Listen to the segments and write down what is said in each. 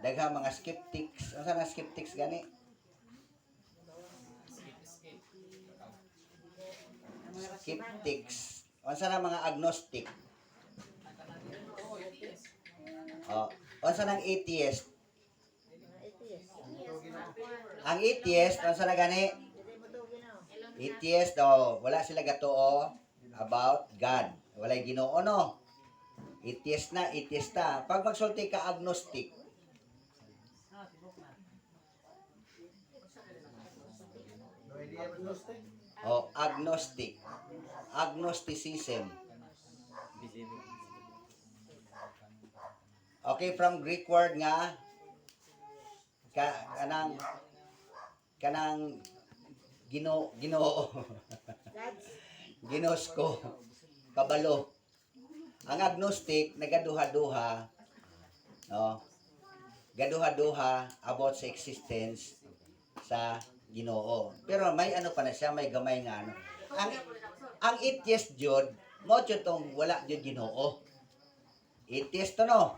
daghang mga skeptics. Unsa na skeptics gani? Skeptics. Unsa na mga agnostic? Oh, unsa nang atheist? Ang atheist, unsa na gani? Atheist daw, wala sila gatuo about God. Walay Ginoo no. Atheist na, atheist ta. Pag magsulti ka agnostic, oh, agnostic. Agnosticism. Okay, from Greek word nga kanang Ginoo. Ginosko. Kabalo. Ang agnostic nagaduha-duha, no? Gaduha-duha about sa existence sa Ginoo. Pero may ano pa na siya, may gamay nga ano. Ang atheist jud, mo jud tong wala jud Ginoo. Atheist to no.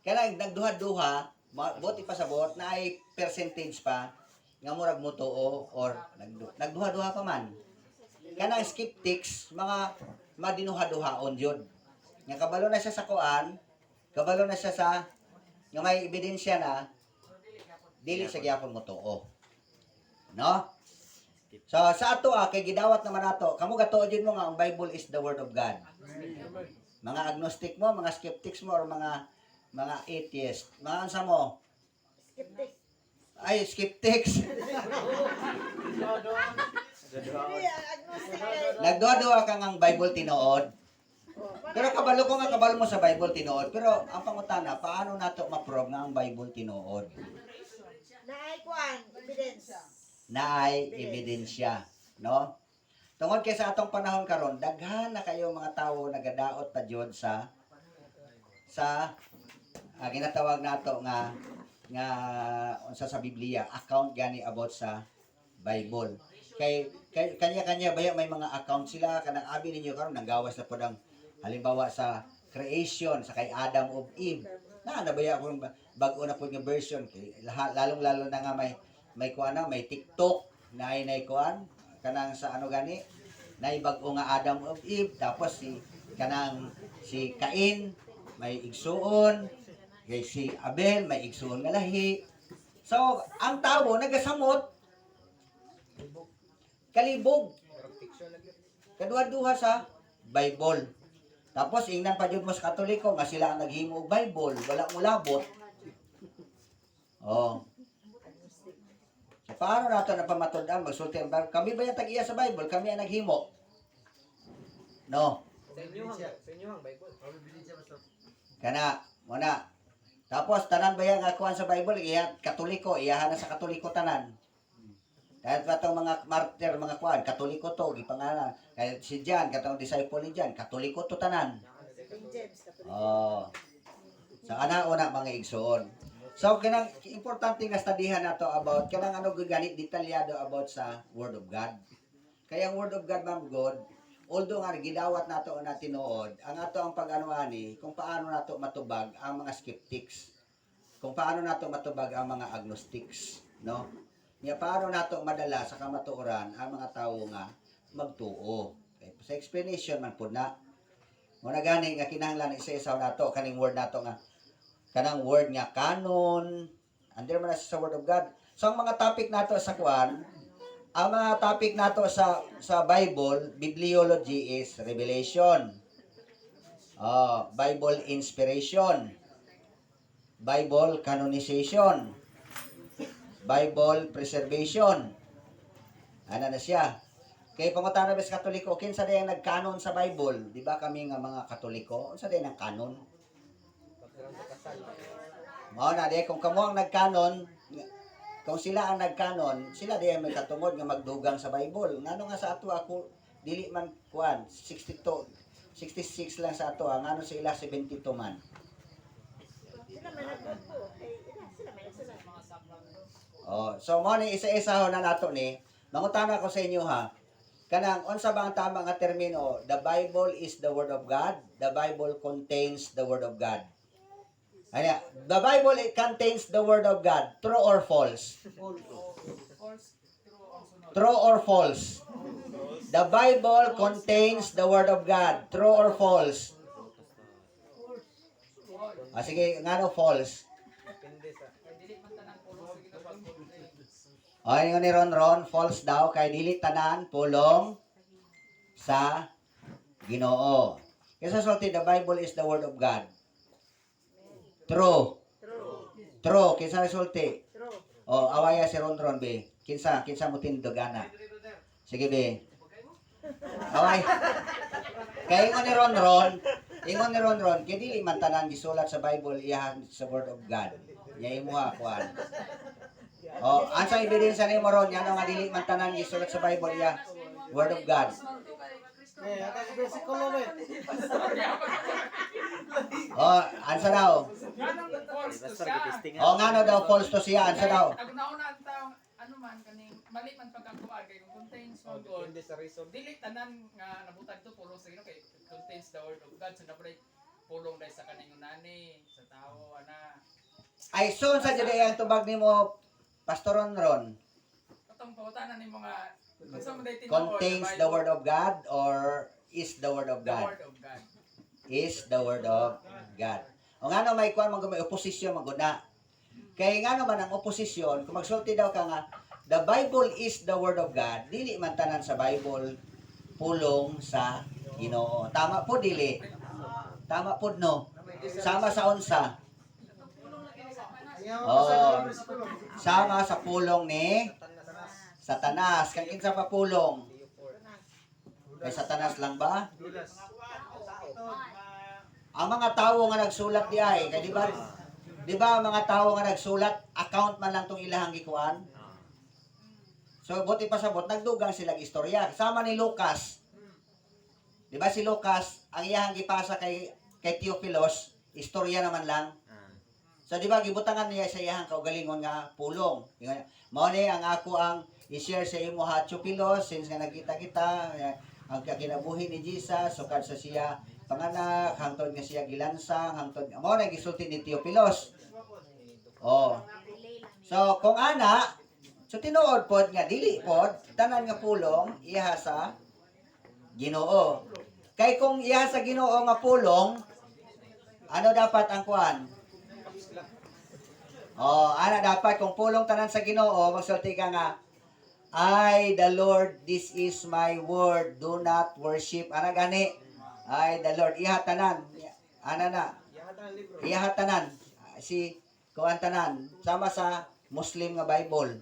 Kaya nagduha-duha, buti pa sabot na ay percentage pa nga murag mutuo or nagduha-duha pa man. Kanang skeptics, mga madinuha-duhaon jud. Nga kabalo na siya sa kuan, kabalo na siya sa nga may ebidensya na dili sa gyapon mutuo. No? So sa ato kay gidawat naman nato, kamo gatuo jud mo nga ang Bible is the word of God. Mga agnostic mo, mga skeptics mo or mga atheist, mga ansa mo? Skeptic. Ay, skeptics. Nagduha-duha ka ngang Bible tinuod. Pero kabalo ko nga kabalo mo sa Bible tinuod. Pero ang pangutana, paano nato ma-prove nga ang Bible tinuod? Naay kuan, evidence. Naay ebidensya, no? Tungod kay sa atong panahon karon, daghan na kayo mga tawo nagadaot pa jud sa ginatawag nato nga unsa sa Biblia, account gani about sa Bible. Kay kanya-kanya baya may mga account sila kanang abi ninyo karon nanggawas na pud ang halimbawa sa creation sa kay Adam of Eve. Na baya kung bag-o na pud nga version kay lalong-lalo na nga may kuan na may TikTok na ay kuan kanang sa ano gani nay bag-o nga Adam of Eve tapos si Cain may igsuon kay si Abel may igsuon nga lahi. So ang tawo nagasamot kalibog kaduha-duha sa Bible. Tapos ingnan pa jud mo sa Katoliko nga sila ang naghimo og Bible, wala mo labot. Oh. So, paano nato napamatud-an magsulti ang Bible? Kami ba yung tag-iya sa Bible? Kami ang naghimo. No. Sa inyo ang Bible. Kana, muna. Tapos tanan ba yang akuan sa Bible? Iya Katoliko, iyahan na sa Katoliko tanan. Dahil ba itong mga martyr, mga kuan, Katoliko to, gipangalan. Kaya si John, katong disciple ni John, Katoliko to tanan. Oh. Sa una mga igsoon. So kanang importante nga studyhan nato about kanang ano gani detalyado about sa Word of God. Kaya ang Word of God ma'am God, although nga gidawat nato na tinuod, ang ato ang pag-anuani kung paano nato matubag ang mga skeptics. Kung paano nato matubag ang mga agnostics, no? Nga paano nato madala sa kamatuoran ang mga tawo nga magtuo. Okay. Sa explanation man pud na. Muna gani nga kinahanglan isa-isaw nato kaning word nato nga kanang word nga canon, under man sa Word of God. So ang mga topic nato sa kuan, ang mga topic nato sa Bible, bibliology is revelation. Bible inspiration. Bible canonization. Bible preservation. Ano na siya? Kay pangutana ba sa Katoliko, kinsa day ang nagkanon sa Bible? Di ba kami nga mga Katoliko, unsa day ang kanon? Mao na di kung kamo ang nagkanon, kung sila ang nagkanon, sila di may katungod nga magdugang sa Bible. Ngano nga sa ato ako dili man kuan 62 66 lang sa ato, ngano sila 72 man. Sila man nagpo. Sila man sila. Oh, so mo ni isa-isa na nato ni. Mangutana ko sa inyo ha. Kanang unsa ba ang tama nga termino? The Bible is the word of God. The Bible contains the word of God. Ayan, the Bible it contains the word of God. True or false? True or false? The Bible contains the word of God. True or false? Sige, ngano false? Depende sa O, yun ni Ron, false daw, kay dili tanan, pulong sa Ginoo. Kasi sulti, the Bible is the word of God. True. True. True, kinsa sulti? True. O, awaya si Ron, be. Kinsa mo tindog, ana. Sige, be. Away. Kaya ingon ni Ron, kaya dili man tanan gisulat sa Bible, iyahan sa word of God. Yay mo ha, kuhan. O, ansa ebidensya ni mo Ron, yan nga dili man tanan gisulat sa Bible, iya, word of God. O, ansa daw? O, ngano daw, false to siya, ansa daw? Ano man kaning mali man pagkakuan kay kung contains oh, from God. depende sa reason. Dili tanan nga nabutad to pulong sa Ginoo kay contains the word of God so nabray pulong dai sa kaning unani sa tao ana. Ay, soon sa jud ang tubag nimo, Pastor Ron. Katong pangutanan nimo nga unsa man dai tinuod Contains the word of God or is the word of the God? word of God. Is the word of God. O nga no, may kuan may opposition maguna. Kay nga naman ang opposition, kung magsulti daw ka nga, the Bible is the word of God, dili man tanan sa Bible pulong sa Ginoo. Tama po dili. Tama po no. Sama sa unsa. Oh. Sama sa pulong ni Satanas. Kang kinsa pa pulong? Kay Satanas lang ba? Ang mga tao nga nagsulat di ay, kay di ba mga tao nga nagsulat, account man lang tong ilahang gikuan? So buti pa sabot, nagdugang silang istorya. Sama ni Lucas. Di ba si Lucas, ang iyahang gipasa kay Theophilus, istorya naman lang. So di ba gibutangan niya sa iyahang kaugalingon nga pulong. Mao ni ang ako ang i-share sa imo ha Theophilus since nga nakita kita ang kinabuhi ni Jesus sukad sa siya panganak hangtod nga siya gilansang hangtod mao na gisulti ni Theophilus. Oh. So kung ana, so tinuod pod nga dili pod tanan nga pulong iha sa Ginoo. Kay kung iha sa Ginoo nga pulong, ano dapat ang kuan? Oh, ana dapat kung pulong tanan sa Ginoo, magsulti ka nga I, the Lord, this is my word. Do not worship. Ana gani? I, the Lord. Iha tanan. Ana na. Iha tanan. Si kuan tanan. Sama sa Muslim nga Bible.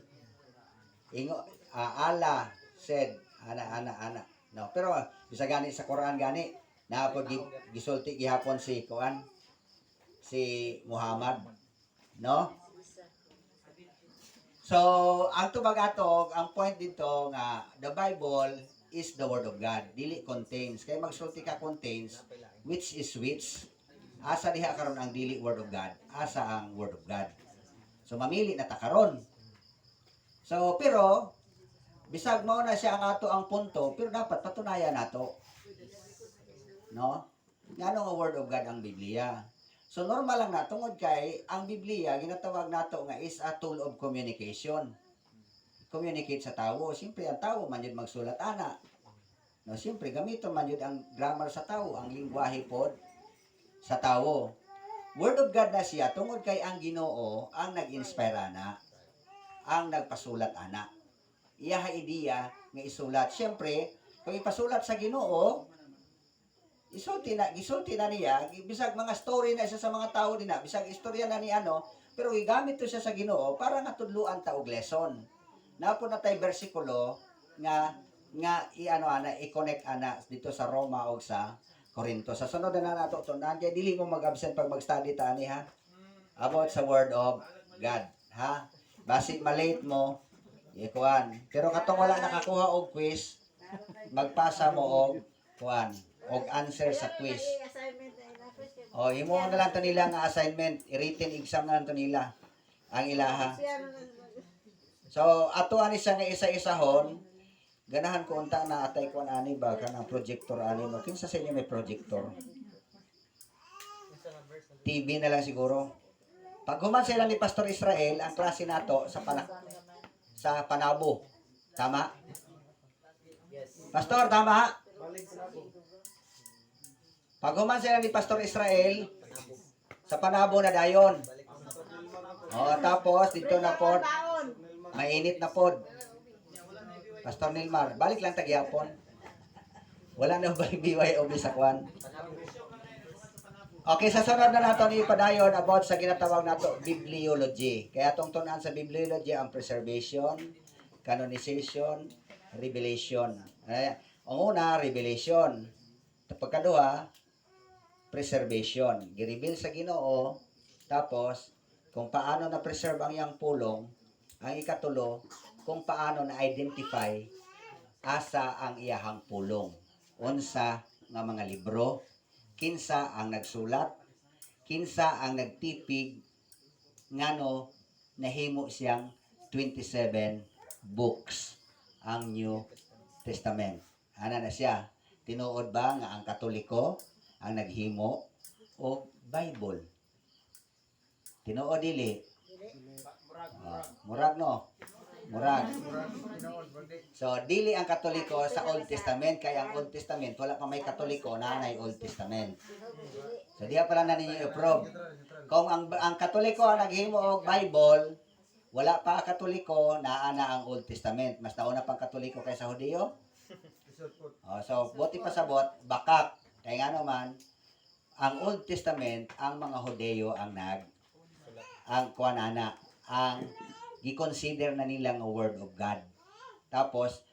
Ingo, Allah said, ana. No, pero bisa gani sa Quran gani. Na po gisulti gihapon si kuan si Muhammad. No? So, ang tubag ato, ang point dito nga the Bible is the word of God. Dili contains. Kaya magsulti ka contains, which is which. Asa diha karon ang dili word of God, asa ang word of God. So mamili na ta karon. So pero bisag mao na siya ang ato ang punto, pero dapat patunayan nato. No? Ngano nga word of God ang Biblia. So normal lang na tungod kay ang Biblia ginatawag nato nga is a tool of communication. Communicate sa tawo. Siyempre ang tawo man jud magsulat ana. No, siyempre gamiton man jud ang grammar sa tawo, ang lingwahe pod sa tawo. Word of God na siya tungod kay ang Ginoo ang nag-inspire ana, ang nagpasulat ana. Iya ha ideya nga isulat. Siyempre, kung ipasulat sa Ginoo, gisulti na niya, bisag mga story na isa sa mga tao din na, bisag istorya na ni ano, pero gigamit to siya sa Ginoo para nga tudluan ta og lesson. Napo na tay bersikulo nga i-ano ana i-connect ana dito sa Roma o sa Corinto. Sa sunod na nato to kay dili mo mag-absent pag mag-study ta ani ha. About sa word of God, ha? Basi malate mo ikuan. Pero katong wala nakakuha og quiz, magpasa mo og kuan og answer sa quiz. O, imo na lang to nila nga assignment, written exam na lang to nila ang ilaha. So, ato ani siya nga isa-isahon, ganahan ko unta na atay ko ani ba kanang projector ani mo. Kinsa sa inyo may projector? Isa na verse TV na lang siguro. Pag human sila ni Pastor Israel, ang klase nato sa Panabo. Tama? Pastor, tama? Pag human sila ni Pastor Israel, sa Panabo na dayon. O, tapos, dito na pod, mainit na pod. Pastor Nilmar, balik lang tagyapon. Wala na ba yung BYOB sa kwan? Okay, sa sunod na nato ni padayon about sa ginatawag nato bibliology. Kaya tungtunan sa bibliology ang preservation, canonization, revelation. Ang una, revelation. Pagkaduha, preservation. Gireveal sa Ginoo, tapos kung paano na preserve ang iyang pulong, ang ikatulo, kung paano na identify asa ang iyahang pulong. Unsa nga mga libro, kinsa ang nagsulat, kinsa ang nagtipig, ngano nahimo siyang 27 books ang New Testament. Ana na siya, tinuod ba nga ang Katoliko ang naghimo o Bible? Tinuod dili? Murag no? Murag. So, dili ang Katoliko sa Old Testament, kaya ang Old Testament, wala pa may Katoliko na Old Testament. So, diya pala na ninyo i-prove. Kung ang Katoliko ang naghimo og Bible, wala pa Katoliko, naa na ang Old Testament. Mas nauna pang Katoliko kaysa Hudiyo. So, buti pa sabot, bakak. Kaya nga naman, ang Old Testament, ang mga Hudiyo ang ang gi-consider na nila nga word of God. Tapos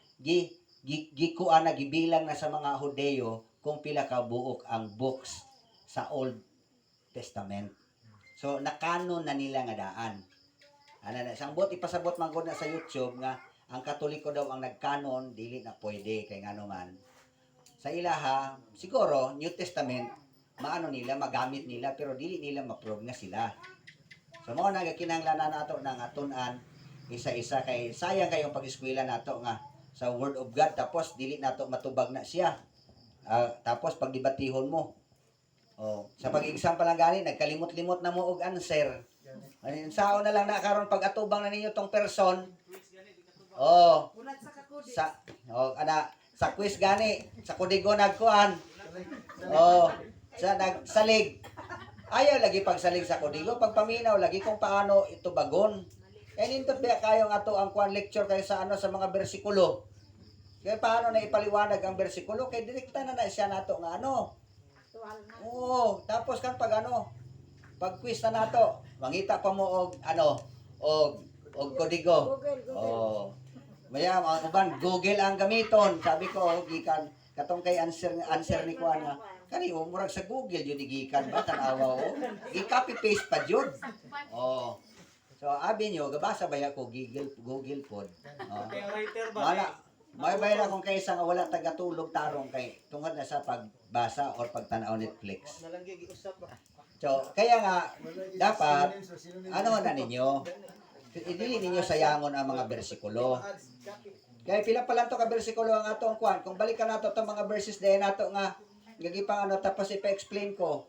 gikuan na gibilang na sa mga Hudeyo kung pila ka buok ang books sa Old Testament. So nakanon na nila nga daan. Ana na sang bot ipasabot man gud na sa YouTube nga ang Katoliko daw ang nagkanon, dili na pwede kay ngano man. Sa ilaha siguro New Testament maano nila magamit nila pero dili nila ma-prove nga sila. So mo na kinahanglan nato nang atun-an isa-isa kay sayang kayong pag-eskwela nato nga sa Word of God tapos dili nato matubag na siya. Tapos pagdebatihon mo. Sa pag-exam pa lang gani nagkalimot-limot na mo og answer. Sao na lang na karon pag atubang na ninyo tong person. Sa quiz gani sa kodigo nagkuan. Sa nagsalig. Ayaw lagi pagsalig sa kodigo, pagpaminaw lagi kung paano ito bagon. Kaya nindot ba kayong ato ang kuan lecture kayo sa sa mga bersikulo. Kaya paano na ipaliwanag ang bersikulo kay direkta na siya nato nga ano. Tapos kan pag pag quiz na nato, mangita pa mo og og kodigo. Maya mga uban Google ang gamiton. Sabi ko gikan katong kay answer ni kuan nga kani murag sa Google yun gikan ba tanawa i-copy paste pa jud. So abi nyo gabasa ba ako Google pod. May bayra akong kaysa nga wala tagatulog tarong kay tungod na sa pagbasa or pagtanaw Netflix. So kaya nga dapat na ninyo idili ninyo sayangon ang mga bersikulo. Kaya pila pa lang to ka bersikulo ang atong kuan. Kung balikan nato tong mga verses dayon nato nga gagipang tapos ipa-explain ko.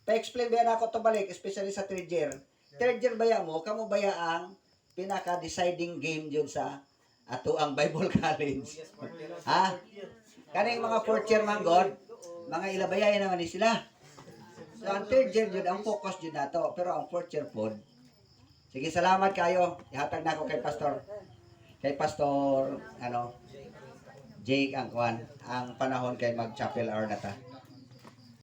Pa-explain ba nako to balik especially sa third year. Third year baya mo kamo baya ang pinaka deciding game jud sa ato ang Bible College. Kaning mga fourth year man god, mga ilabayayan naman ni sila. So ang third year jud ang focus jud nato, pero ang fourth year pod. Sige, salamat kayo. Ihatag na ako kay Pastor Jake ang kuan ang panahon kay mag chapel hour na ta.